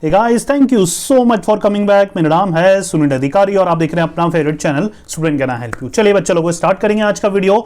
Hey guys, thank you so much for coming back। मेरा नाम है सुनील अधिकारी और आप देख रहे हैं अपना favourite channel student can I help you. चलिए बच्चे लोगों स्टार्ट करेंगे आज का वीडियो।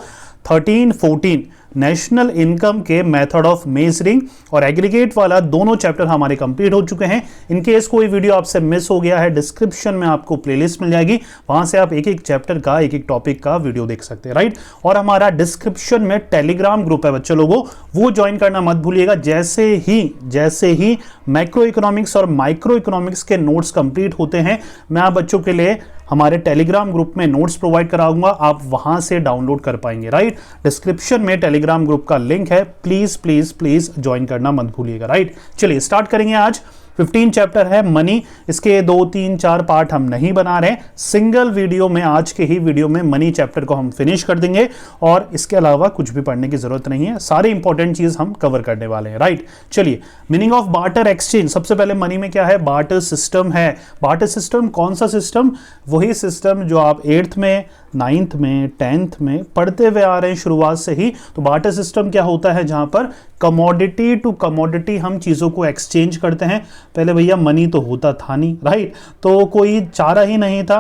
13-14 नेशनल इनकम के मेथड ऑफ मेजरिंग और एग्रीगेट वाला दोनों चैप्टर हमारे कंप्लीट हो चुके हैं। इनकेस कोई वीडियो आपसे मिस हो गया है, डिस्क्रिप्शन में आपको प्लेलिस्ट मिल जाएगी, वहां से आप एक एक चैप्टर का एक एक टॉपिक का वीडियो देख सकते हैं, राइट। और हमारा डिस्क्रिप्शन में टेलीग्राम ग्रुप है बच्चे लोगों, वो ज्वाइन करना मत भूलिएगा। जैसे ही मैक्रो इकोनॉमिक्स और माइक्रो इकोनॉमिक्स के नोट्स कंप्लीट होते हैं, मैं आप बच्चों के लिए हमारे टेलीग्राम ग्रुप में नोट्स प्रोवाइड कराऊंगा, आप वहां से डाउनलोड कर पाएंगे, राइट। डिस्क्रिप्शन में टेलीग्राम ग्रुप का लिंक है, प्लीज प्लीज प्लीज ज्वाइन करना मत भूलिएगा, राइट। चलिए स्टार्ट करेंगे। आज 15 चैप्टर है मनी, इसके 2, 3, 4 पार्ट हम नहीं बना रहे, सिंगल वीडियो में आज के ही वीडियो में मनी चैप्टर को हम फिनिश कर देंगे और इसके अलावा कुछ भी पढ़ने की जरूरत नहीं है, सारे इंपॉर्टेंट चीज हम कवर करने वाले हैं, राइट। चलिए, मीनिंग ऑफ बार्टर एक्सचेंज। सबसे पहले मनी में क्या है? बार्टर सिस्टम है। बार्टर सिस्टम कौन सा सिस्टम? वही सिस्टम जो आप 8th में, 9th में, 10th में पढ़ते हुए आ रहे हैं शुरुआत से ही। तो बार्टर सिस्टम क्या होता है? जहां पर कमोडिटी टू कमोडिटी हम चीजों को एक्सचेंज करते हैं। पहले भैया मनी तो होता था नहीं, राइट, तो कोई चारा ही नहीं था।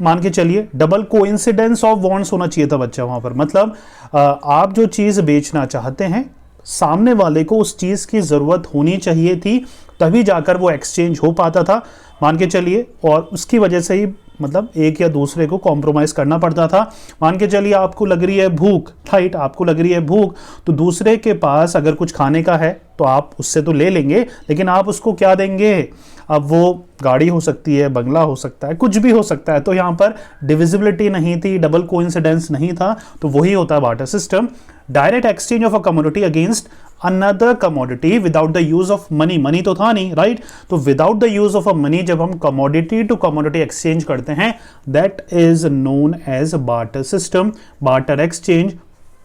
मान के चलिए डबल कोइंसिडेंस ऑफ वॉन्ट्स होना चाहिए था बच्चा वहां पर। मतलब आप जो चीज बेचना चाहते हैं, सामने वाले को उस चीज की जरूरत होनी चाहिए थी, तभी जाकर वो एक्सचेंज हो पाता था, मान के चलिए। और उसकी वजह से ही मतलब एक या दूसरे को कॉम्प्रोमाइज करना पड़ता था। मान के चलिए आपको लग रही है भूख, राइट, आपको लग रही है भूख, तो दूसरे के पास अगर कुछ खाने का है तो आप उससे तो ले लेंगे, लेकिन आप उसको क्या देंगे? अब वो गाड़ी हो सकती है, बंगला हो सकता है, कुछ भी हो सकता है। तो यहाँ पर डिविजिबिलिटी नहीं थी, डबल कोइंसिडेंस नहीं था, तो वही होता है barter system. Direct exchange of a commodity against another commodity without the use of money. Money तो था नहीं, राइट, तो without the use of a money जब हम कमोडिटी टू कमोडिटी एक्सचेंज करते हैं, that is known as barter system, barter exchange,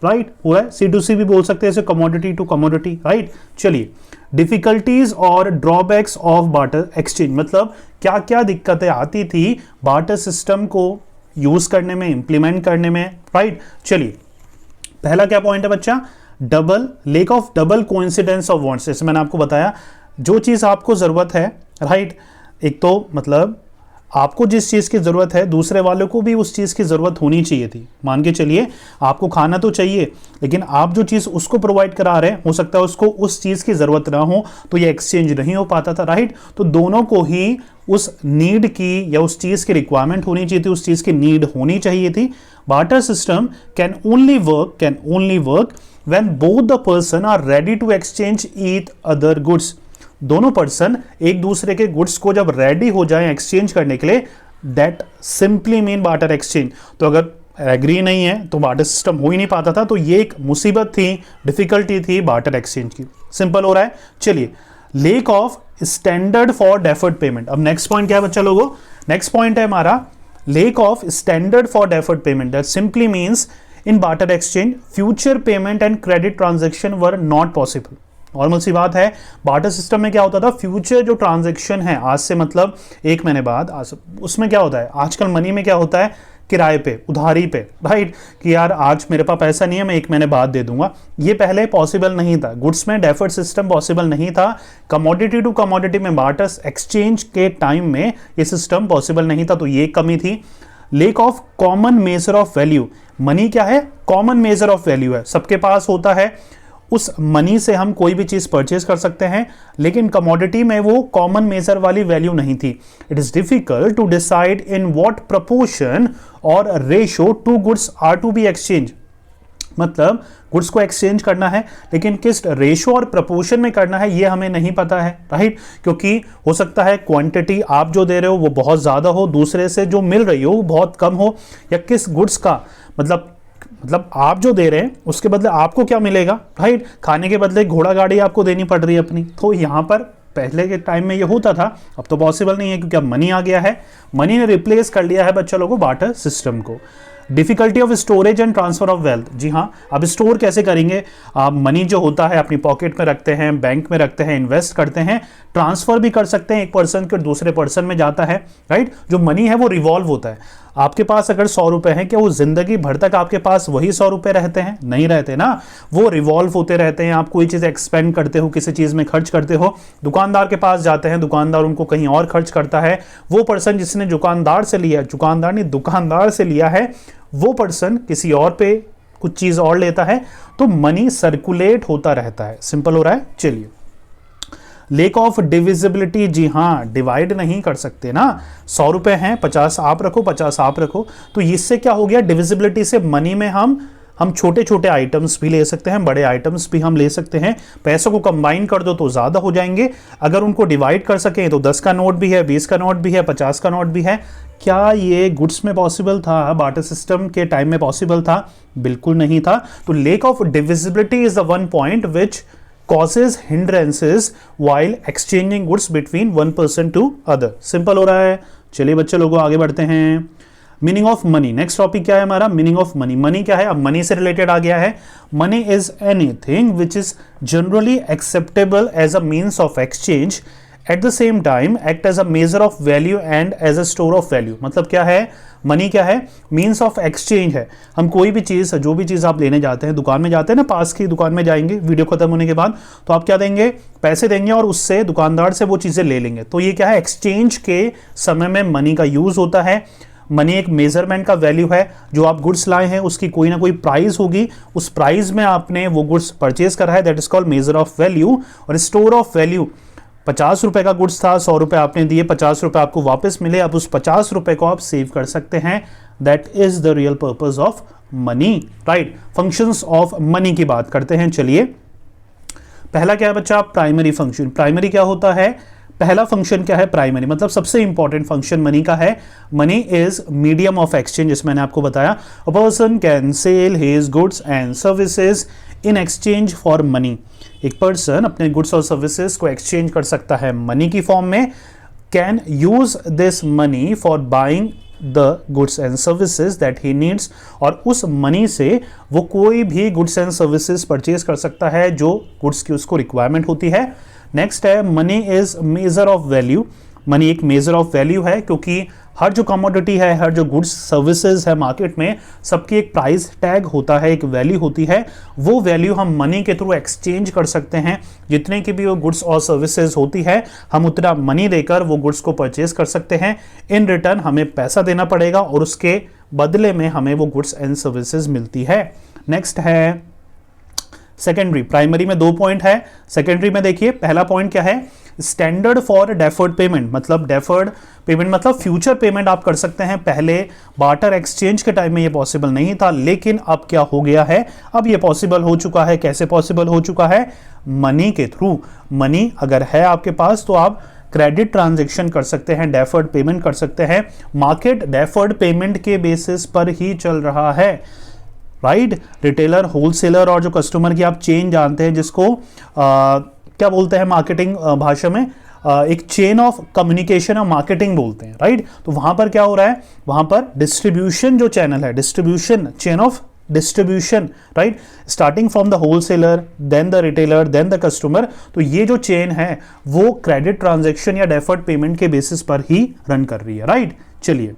right. पूरा C2C भी बोल सकते हैं इसे, कमोडिटी टू कमोडिटी, राइट। चलिए, डिफिकल्टीज और ड्रॉबैक्स ऑफ बार्टर एक्सचेंज, मतलब क्या क्या दिक्कतें आती थी बार्टर सिस्टम को यूज करने में, इंप्लीमेंट करने में, राइट। चलिए, पहला क्या पॉइंट है बच्चा? Lake of double coincidence of wants. जैसे मैंने आपको बताया, जो चीज आपको जरूरत है, राइट, एक तो मतलब आपको जिस चीज की जरूरत है, दूसरे वालों को भी उस चीज की जरूरत होनी चाहिए थी। मान के चलिए आपको खाना तो चाहिए, लेकिन आप जो चीज उसको प्रोवाइड करा रहे हैं, हो सकता है उसको उस चीज की जरूरत ना हो, तो ये एक्सचेंज नहीं हो पाता था, राइट। तो दोनों को ही उस नीड की या उस चीज की रिक्वायरमेंट होनी चाहिए थी, उस चीज की नीड होनी चाहिए थी। Barter system can only work when both the person are ready to exchange each other goods। दोनों पर्सन एक दूसरे के गुड्स को जब रेडी हो जाए एक्सचेंज करने के लिए, that simply mean barter exchange. तो अगर एग्री नहीं है तो बार्टर सिस्टम हो ही नहीं पाता था। तो ये एक मुसीबत थी, डिफिकल्टी थी बार्टर एक्सचेंज की। सिंपल हो रहा है। चलिए, lack of standard for deferred payment. अब नेक्स्ट पॉइंट क्या है बच्चा लोगों? नेक्स्ट पॉइंट है हमारा lack of standard for deferred payment. That simply means in barter exchange future payment and credit transaction were not possible. Normal सी बात है, बार्टर सिस्टम में क्या होता था? फ्यूचर जो ट्रांजेक्शन है, आज से मतलब 1 महीने बाद, उसमें क्या होता है? आजकल मनी में क्या होता है? किराए पे, उधारी पे, राइट, कि यार आज मेरे पास पैसा नहीं है, मैं 1 महीने बाद दे दूंगा। ये पहले पॉसिबल नहीं था, गुड्स में डेफर्ड सिस्टम पॉसिबल नहीं था। कमोडिटी टू कमोडिटी में बार्टर एक्सचेंज के टाइम में ये सिस्टम पॉसिबल नहीं था, तो ये कमी थी। Lake of common major of value. Money क्या है? कॉमन मेजर ऑफ वैल्यू है, सबके पास होता है, उस मनी से हम कोई भी चीज परचेज कर सकते हैं, लेकिन कमोडिटी में वो कॉमन मेजर वाली वैल्यू नहीं थी। It is difficult to decide in what proportion और ratio to goods are to be exchange. मतलब गुड्स को एक्सचेंज करना है, लेकिन किस रेशो और प्रपोर्शन में करना है ये हमें नहीं पता है, राइट। क्योंकि हो सकता है क्वांटिटी आप जो दे रहे हो वो बहुत ज़्यादा हो, दूसरे से जो मिल रही हो वो बहुत कम हो, या किस गुड्स का मतलब आप जो दे रहे हैं उसके बदले आपको क्या मिलेगा, राइट। खाने के बदले घोड़ा गाड़ी आपको देनी पड़ रही है अपनी। तो यहाँ पर पहले के टाइम में ये होता था, अब तो पॉसिबल नहीं है, क्योंकि अब मनी आ गया है। मनी ने रिप्लेस कर लिया है बच्चा लोगों बार्टर सिस्टम को। Difficulty of storage and transfer of wealth, जी हाँ, आप स्टोर कैसे करेंगे, आप मनी जो होता है अपनी पॉकेट में रखते हैं, बैंक में रखते हैं, इन्वेस्ट करते हैं, ट्रांसफर भी कर सकते हैं, एक पर्सन के दूसरे पर्सन में जाता है, राइट। जो मनी है वो रिवॉल्व होता है। आपके पास अगर 100 रुपए हैं, क्या वो जिंदगी भर तक आपके पास वही 100 रुपए रहते हैं? नहीं रहते ना, वो रिवॉल्व होते रहते हैं। आप कोई चीज एक्सपेंड करते हो, किसी चीज में खर्च करते हो, दुकानदार के पास जाते हैं, दुकानदार उनको कहीं और खर्च करता है, वो पर्सन जिसने दुकानदार से लिया, दुकानदार से लिया है, वो पर्सन किसी और पे कुछ चीज और लेता है, तो मनी सर्कुलेट होता रहता है। सिंपल हो रहा है। चलिए, लेक ऑफ डिविजिबिलिटी, जी हाँ, डिवाइड नहीं कर सकते ना। 100 रुपए हैं, 50 आप रखो, 50 आप रखो, तो इससे क्या हो गया, डिविजिबिलिटी से मनी में हम छोटे छोटे आइटम्स भी ले सकते हैं, बड़े आइटम्स भी हम ले सकते हैं। पैसों को कंबाइन कर दो तो ज्यादा हो जाएंगे, अगर उनको डिवाइड कर सकें तो 10 का नोट भी है, 20 का नोट भी है, 50 का नोट भी है। क्या ये गुड्स में पॉसिबल था, बार्टर सिस्टम के टाइम में पॉसिबल था? बिल्कुल नहीं था। तो lake of divisibility is the one point which causes hindrances while exchanging goods between one person to other। Simple हो रहा है। चलिए बच्चे लोगों आगे बढ़ते हैं। Meaning of money, next topic क्या है हमारा, मीनिंग ऑफ मनी। मनी क्या है, अब मनी से रिलेटेड आ गया है। Money is anything which is generally acceptable as a means of exchange, at the same time act as a measure of value and as a store of value. मतलब क्या है, मनी क्या है, means of exchange है। हम कोई भी चीज, जो भी चीज आप लेने जाते हैं, दुकान में जाते हैं ना, पास की दुकान में जाएंगे वीडियो खत्म होने के बाद, तो आप क्या देंगे, पैसे देंगे और उससे दुकानदार से वो चीजें ले लेंगे। तो ये क्या है, एक्सचेंज के समय में मनी का यूज होता है। मनी एक मेजरमेंट का वैल्यू है। जो आप गुड्स लाए हैं उसकी कोई ना कोई प्राइस होगी, उस प्राइस में आपने वो गुड्स परचेज करा है, that is called major of value. और स्टोर ऑफ वैल्यू, 50 रुपए का गुड्स था, 100 रुपए आपने दिए, 50 रुपए आपको वापस मिले, अब उस 50 रुपए को आप सेव कर सकते हैं। That is the real purpose of money, right. Functions of money की बात करते हैं। चलिए, पहला क्या है बच्चा, प्राइमरी फंक्शन। प्राइमरी क्या होता है, पहला फंक्शन क्या है, प्राइमरी मतलब सबसे इंपॉर्टेंट फंक्शन मनी का है। Money is medium of exchange, जिस मैंने आपको बताया। A person can sell his goods and services in exchange for money. एक पर्सन अपने गुड्स और सर्विसेज को एक्सचेंज कर सकता है मनी की फॉर्म में। Can use this money for buying the goods and services that he needs, और उस मनी से वो कोई भी गुड्स एंड सर्विसेज परचेज कर सकता है जो गुड्स की उसको रिक्वायरमेंट होती है। नेक्स्ट है, money is major of value. Money एक मेजर ऑफ वैल्यू है, क्योंकि हर जो कमोडिटी है, हर जो गुड्स सर्विसेज है मार्केट में, सबकी एक प्राइस टैग होता है, एक वैल्यू होती है। वो वैल्यू हम मनी के थ्रू एक्सचेंज कर सकते हैं। जितने की भी वो गुड्स और सर्विसेज होती है, हम उतना मनी देकर वो गुड्स को परचेज कर सकते हैं। इन रिटर्न हमें पैसा देना पड़ेगा और उसके बदले में हमें वो गुड्स एंड सर्विसेज मिलती है। नेक्स्ट है सेकेंडरी। प्राइमरी में 2 पॉइंट है, सेकेंडरी में देखिए पहला पॉइंट क्या है, स्टैंडर्ड फॉर डेफर्ड पेमेंट। मतलब डेफर्ड पेमेंट मतलब फ्यूचर पेमेंट आप कर सकते हैं। पहले बार्टर एक्सचेंज के टाइम में ये पॉसिबल नहीं था, लेकिन अब क्या हो गया है, अब ये पॉसिबल हो चुका है। कैसे पॉसिबल हो चुका है, मनी के थ्रू। मनी अगर है आपके पास तो आप क्रेडिट ट्रांजैक्शन कर सकते हैं, डेफर्ड पेमेंट कर सकते हैं। मार्केट डेफर्ड पेमेंट के बेसिस पर ही चल रहा है, राइट। रिटेलर, होलसेलर और जो कस्टमर की आप चेन जानते हैं, जिसको क्या बोलते हैं मार्केटिंग भाषा में, एक चेन ऑफ कम्युनिकेशन और मार्केटिंग बोलते हैं, राइट। तो वहां पर क्या हो रहा है, वहां पर डिस्ट्रीब्यूशन जो चैनल है, distribution, chain of distribution, right, starting from the wholesaler, then the retailer, then the customer. तो ये जो चेन है वो क्रेडिट ट्रांजैक्शन या डेफर्ड पेमेंट के बेसिस पर ही रन कर रही है, राइट। चलिए,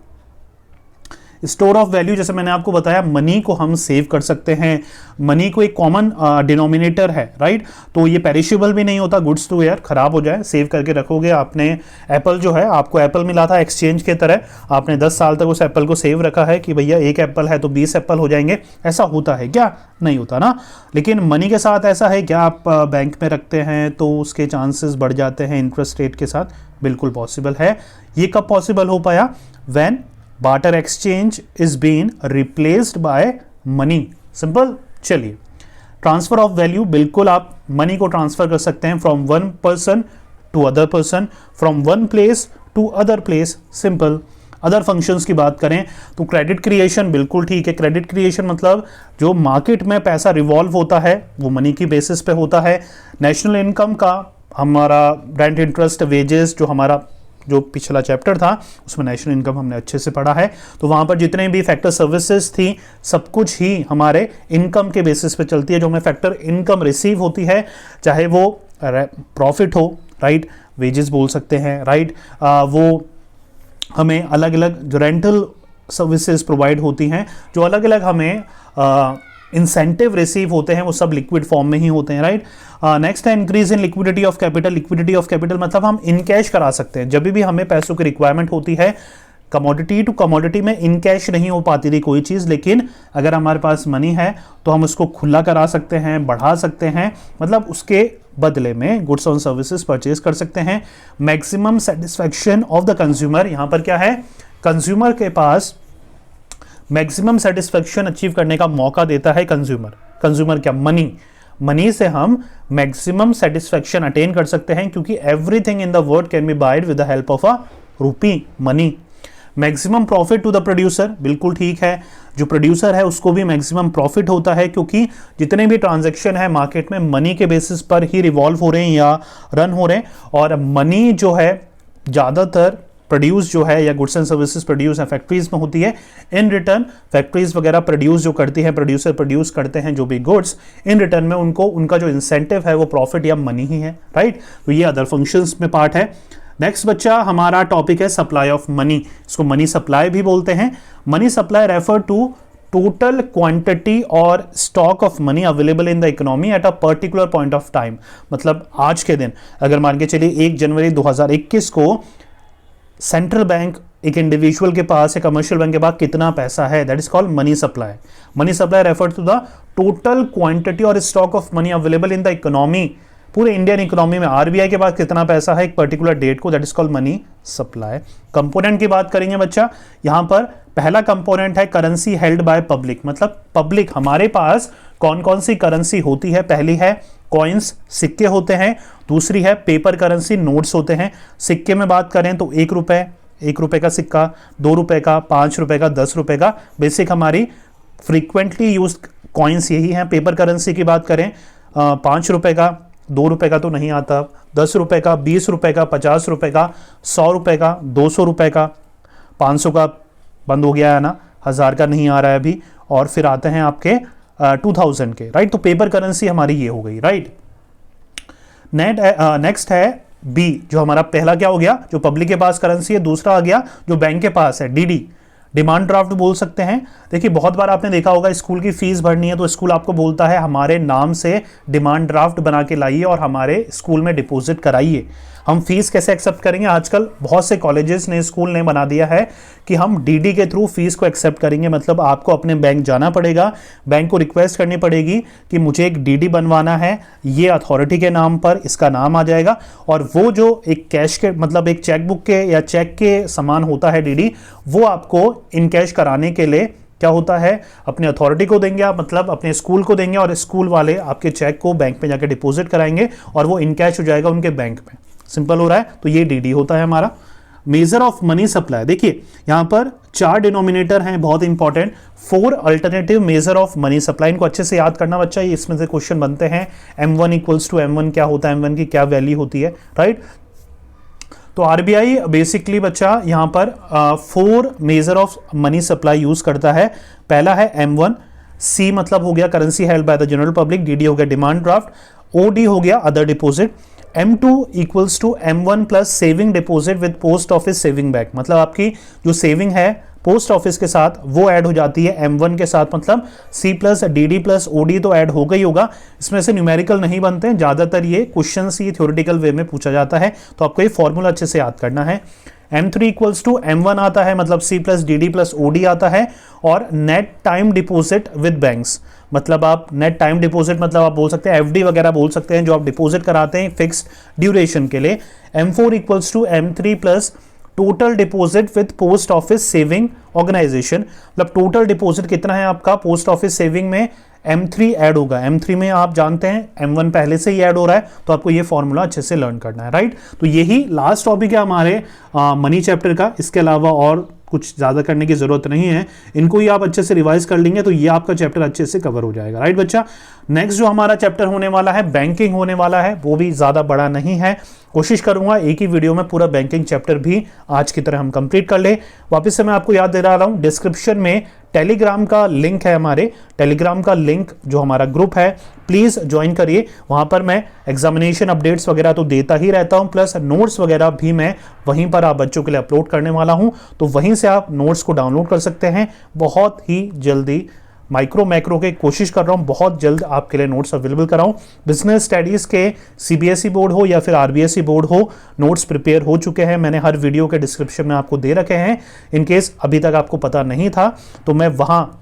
स्टोर ऑफ वैल्यू, जैसे मैंने आपको बताया, मनी को हम सेव कर सकते हैं। मनी को एक कॉमन डिनोमिनेटर है, राइट। तो ये पेरिशेबल भी नहीं होता, गुड्स टू यार खराब हो जाए, सेव करके रखोगे। आपने एप्पल जो है, आपको एप्पल मिला था एक्सचेंज के तरह, आपने 10 साल तक उस एप्पल को सेव रखा है कि भैया एक एप्पल है तो 20 एप्पल हो जाएंगे। ऐसा होता है क्या? नहीं होता ना। लेकिन मनी के साथ ऐसा है क्या, आप बैंक में रखते हैं तो उसके चांसेस बढ़ जाते हैं इंटरेस्ट रेट के साथ? बिल्कुल पॉसिबल है। ये कब पॉसिबल हो पाया? When barter exchange is been replaced by money. Simple. चलिए, ट्रांसफर ऑफ वैल्यू, बिल्कुल आप मनी को ट्रांसफर कर सकते हैं from one person to other person, from one place to other place. Simple. Other functions की बात करें तो क्रेडिट क्रिएशन, बिल्कुल ठीक है। क्रेडिट क्रिएशन मतलब जो मार्केट में पैसा रिवॉल्व होता है वो मनी की बेसिस पे होता है। नेशनल इनकम का हमारा रेंट, इंटरेस्ट, वेजेस, जो हमारा जो पिछला चैप्टर था उसमें नेशनल इनकम हमने अच्छे से पढ़ा है। तो वहाँ पर जितने भी फैक्टर सर्विसेज थी सब कुछ ही हमारे इनकम के बेसिस पे चलती है। जो हमें फैक्टर इनकम रिसीव होती है, चाहे वो प्रॉफिट हो, राइट, वेजेस बोल सकते हैं, राइट, वो हमें अलग अलग जो रेंटल सर्विसेज प्रोवाइड होती हैं, जो अलग अलग हमें इंसेंटिव रिसीव होते हैं, वो सब लिक्विड फॉर्म में ही होते हैं, राइट। नेक्स्ट है increase in liquidity of capital. Liquidity of capital मतलब हम इन कैश करा सकते हैं। जब भी हमें पैसों की रिक्वायरमेंट होती है, कमोडिटी टू कमोडिटी में इन कैश नहीं हो पाती थी कोई चीज़, लेकिन अगर हमारे पास मनी है तो हम उसको खुला करा सकते हैं, बढ़ा सकते हैं, मतलब उसके बदले में गुड्स और सर्विसेज परचेज कर सकते हैं। Maximum satisfaction of the consumer, यहाँ पर क्या है, कंज्यूमर के पास मैक्सिमम सेटिस्फैक्शन अचीव करने का मौका देता है कंज्यूमर। कंज्यूमर क्या, मनी से हम मैक्सिमम सेटिस्फैक्शन अटेन कर सकते हैं, क्योंकि everything in the world can be buyed with the help of a rupee, money. Maximum profit to the producer, बिल्कुल ठीक है, जो प्रोड्यूसर है उसको भी मैक्सिमम प्रॉफिट होता है, क्योंकि जितने भी ट्रांजैक्शन है मार्केट में मनी के बेसिस पर ही रिवॉल्व हो रहे हैं या रन हो रहे हैं, और मनी जो है ज़्यादातर प्रोड्यूस जो है या गुड्स एंड सर्विसेज प्रोड्यूस है फैक्ट्रीज में होती है। इन रिटर्न फैक्ट्रीज वगैरह प्रोड्यूस जो करती है, प्रोड्यूसर प्रोड्यूस करते हैं जो भी गुड्स, इन रिटर्न में उनको उनका जो इंसेंटिव है वो प्रॉफिट या मनी ही है, राइट। तो ये अदर फंक्शंस में पार्ट है। नेक्स्ट बच्चा हमारा टॉपिक है सप्लाई ऑफ मनी। इसको मनी सप्लाई भी बोलते हैं। Money supply refer to total quantity और stock of money available in the economy at a particular point of time. मतलब आज के दिन अगर मान के चलिए 1 जनवरी 2021 को सेंट्रल बैंक एक इंडिविजुअल के पास या कमर्शियल बैंक के पास कितना पैसा है, that is called money supply. Money supply refer to the total quantity और stock of money available in the economy. पूरे इंडियन इकोनॉमी में आरबीआई के पास कितना पैसा है एक पर्टिकुलर डेट को, that is called money supply. Component की बात करेंगे बच्चा, यहां पर पहला कंपोनेंट है करेंसी हेल्ड बाय पब्लिक। मतलब पब्लिक, हमारे पास कौन कौन सी करेंसी होती है, पहली है कॉइन्स, सिक्के होते हैं, दूसरी है पेपर करेंसी, नोट्स होते हैं। सिक्के में बात करें तो 1 रुपए का सिक्का, 2 रुपए का, 5 रुपए का, 10 रुपए का, बेसिक हमारी फ्रीक्वेंटली यूज कॉइन्स यही हैं। पेपर करेंसी की बात करें 5 रुपए का, 2 रुपए का तो नहीं आता, 10 रुपए का, 20 रुपए का, 50 रुपए का, 100 रुपए का, 200 रुपए का, 500 का बंद हो गया है ना, 1000 का नहीं आ रहा है अभी, और फिर आते हैं आपके 2000 के, राइट। तो पेपर करेंसी हमारी ये हो गई, राइट। नेक्स्ट है बी, जो हमारा पहला क्या हो गया, जो पब्लिक के पास करेंसी है। दूसरा आ गया जो बैंक के पास है, डीडी, डिमांड ड्राफ्ट बोल सकते हैं। देखिए बहुत बार आपने देखा होगा स्कूल की फीस भरनी है तो स्कूल आपको बोलता है हमारे नाम से डिमांड ड्राफ्ट बना के लाइए और हमारे स्कूल में डिपॉजिट कराइए। हम फीस कैसे एक्सेप्ट करेंगे, आजकल बहुत से कॉलेजेस ने, स्कूल ने बना दिया है कि हम डीडी के थ्रू फीस को एक्सेप्ट करेंगे। मतलब आपको अपने बैंक जाना पड़ेगा, बैंक को रिक्वेस्ट करनी पड़ेगी कि मुझे एक डीडी बनवाना है, ये अथॉरिटी के नाम पर इसका नाम आ जाएगा, और वो जो एक कैश के मतलब एक चेकबुक के या चेक के समान होता है डीडी, वो आपको इन कैश कराने के लिए क्या होता है, अपने अथॉरिटी को देंगे आप, मतलब अपने स्कूल को देंगे, और स्कूल वाले आपके चेक को बैंक में जाकर डिपॉजिट कराएंगे और वो इन कैश हो जाएगा उनके बैंक में। सिंपल हो रहा है, तो ये डीडी होता है हमारा। मेजर ऑफ मनी सप्लाई, देखिए यहां पर 4 डिनोमिनेटर हैं बहुत important, 4 alternative major of money supply. इनको अच्छे से याद करना बच्चा, ये इसमें से क्वेश्चन बनते हैं। M1 इक्वल्स टू M1 क्या होता है, M1 की क्या वैल्यू होती है, राइट। तो आरबीआई बेसिकली बच्चा यहां पर 4 measure of money supply use करता है। पहला है M1, C मतलब हो गया currency held by the general public, DD हो गया डिमांड ड्राफ्ट, OD हो गया other deposit, M2 equals to M1 plus saving deposit with post office saving bank. मतलब आपकी जो सेविंग है पोस्ट ऑफिस के साथ वो ऐड हो जाती है M1 के साथ, मतलब C plus DD plus OD तो ऐड होगा ही होगा। इसमें से न्यूमेरिकल नहीं बनते हैं, ज़्यादातर ये क्वेश्चन ही थ्योरेटिकल वे में पूछा जाता है, तो आपको ये फॉर्मूला अच्छे से याद करना है। M3 इक्वल्स टू M1 आता है, मतलब C plus DD plus OD आता है, और net time deposit with banks. मतलब आप नेट टाइम डिपॉजिट मतलब आप बोल सकते हैं FD वगैरह बोल सकते हैं, जो आप डिपॉजिट कराते हैं फिक्स्ड ड्यूरेशन के लिए। M4 equals to M3 plus total deposit with post office saving organization. मतलब टोटल डिपॉजिट कितना है आपका पोस्ट ऑफिस सेविंग में, M3 ऐड होगा। M3 में आप जानते हैं M1 पहले से ही ऐड हो रहा है, तो आपको ये फॉर्मूला अच्छे से लर्न करना है, राइट। तो यही लास्ट टॉपिक है हमारे मनी चैप्टर का। इसके अलावा और कुछ ज़्यादा करने की ज़रूरत नहीं है, इनको ही आप अच्छे से रिवाइज कर लेंगे तो ये आपका चैप्टर अच्छे से कवर हो जाएगा, राइट बच्चा। नेक्स्ट जो हमारा चैप्टर होने वाला है बैंकिंग होने वाला है, वो भी ज़्यादा बड़ा नहीं है, कोशिश करूंगा एक ही वीडियो में पूरा बैंकिंग चैप्टर भी आज की तरह हम कंप्लीट कर ले। वापस से मैं आपको याद दे रहा हूं, डिस्क्रिप्शन में टेलीग्राम का लिंक है, हमारे टेलीग्राम का लिंक जो हमारा ग्रुप है, प्लीज़ ज्वाइन करिए। वहाँ पर मैं एग्जामिनेशन अपडेट्स वगैरह तो देता ही रहता हूँ, प्लस नोट्स वगैरह भी मैं वहीं पर आप बच्चों के लिए अपलोड करने वाला हूँ, तो वहीं से आप नोट्स को डाउनलोड कर सकते हैं। बहुत ही जल्दी माइक्रो मैक्रो के कोशिश कर रहा हूँ बहुत जल्द आपके लिए नोट्स अवेलेबल कराऊँ। बिजनेस स्टडीज़ के सीबीएसई बोर्ड हो या फिर आरबीएसई बोर्ड हो, नोट्स प्रिपेयर हो चुके हैं, मैंने हर वीडियो के डिस्क्रिप्शन में आपको दे रखे हैं। इन केस अभी तक आपको पता नहीं था तो मैं वहाँ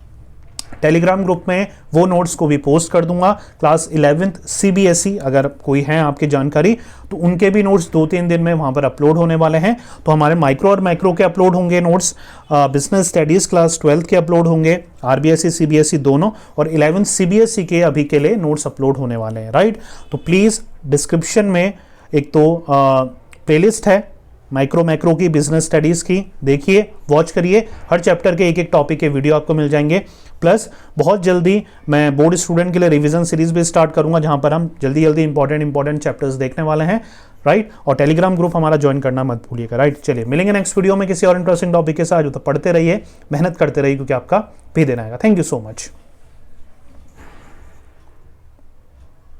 टेलीग्राम ग्रुप में वो नोट्स को भी पोस्ट कर दूंगा। क्लास 11th सीबीएसई अगर कोई है आपकी जानकारी तो उनके भी नोट्स 2-3 दिन में वहाँ पर अपलोड होने वाले हैं। तो हमारे माइक्रो और मैक्रो के अपलोड होंगे notes, business studies class 12th के अपलोड होंगे, आरबीएसई सीबीएसई दोनों, और 11th सीबीएसई के अभी के लिए नोट्स अपलोड होने वाले हैं, राइट। तो प्लीज़ डिस्क्रिप्शन में एक तो प्लेलिस्ट है माइक्रो मैक्रो की, बिजनेस स्टडीज़ की, देखिए, वॉच करिए, हर चैप्टर के एक एक टॉपिक के वीडियो आपको मिल जाएंगे। प्लस बहुत जल्दी मैं बोर्ड स्टूडेंट के लिए रिवीजन सीरीज भी स्टार्ट करूंगा जहां पर हम जल्दी जल्दी इंपॉर्टेंट चैप्टर्स देखने वाले हैं, राइट। और टेलीग्राम ग्रुप हमारा ज्वाइन करना मत भूलिएगा, राइट। चलिए मिलेंगे नेक्स्ट वीडियो में किसी और इंटरेस्टिंग टॉपिक के साथ। जो तो पढ़ते रहिए, मेहनत करते रहिए, क्योंकि आपका भी देना आएगा। Thank you so much.